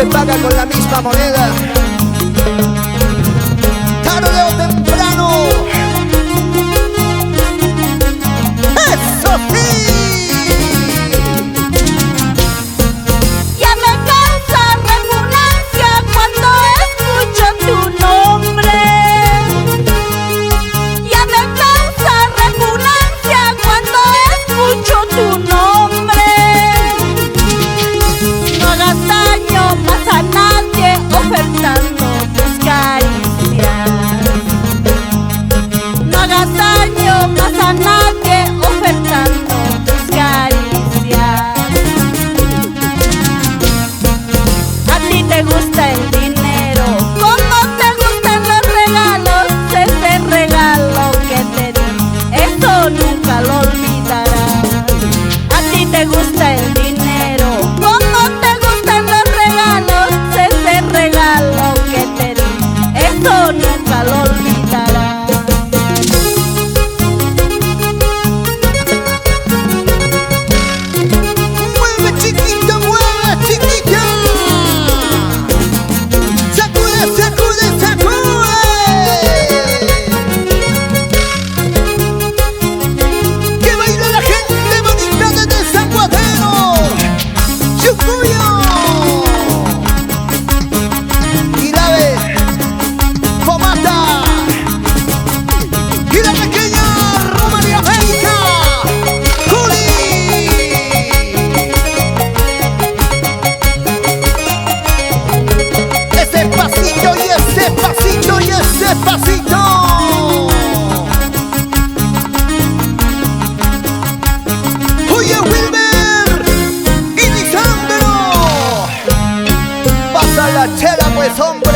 se paga con la misma moneda. Tarde o temprano. ¡Eso sí! Ya me causa repugnancia cuando escucho tu nombre. Ya me causa repugnancia cuando escucho tu nombre. No hagas daño más a nadie ofertando tus caricias. No hagas daño más a nadie ofertando tus caricias. A ti te gusta el dinero, como te gustan los regalos. Ese regalo que te di, eso nunca lo olvidarás. A ti te gusta el dinero, como te gustan los regalos. Ese regalo que te di, eso nunca lo olvidarás. Mueve chiquita, mueve chiquita. Sacude, sacude, sacude. Que baila la gente bonita desde San Guadero, Chucuyo. Y dale, Comata. Y la pequeña Roma de América, Juli. Ese pasito y ese pasito y ese pasito. Oye, Wilmer y Lisandro, pasa la chela pues, hombre.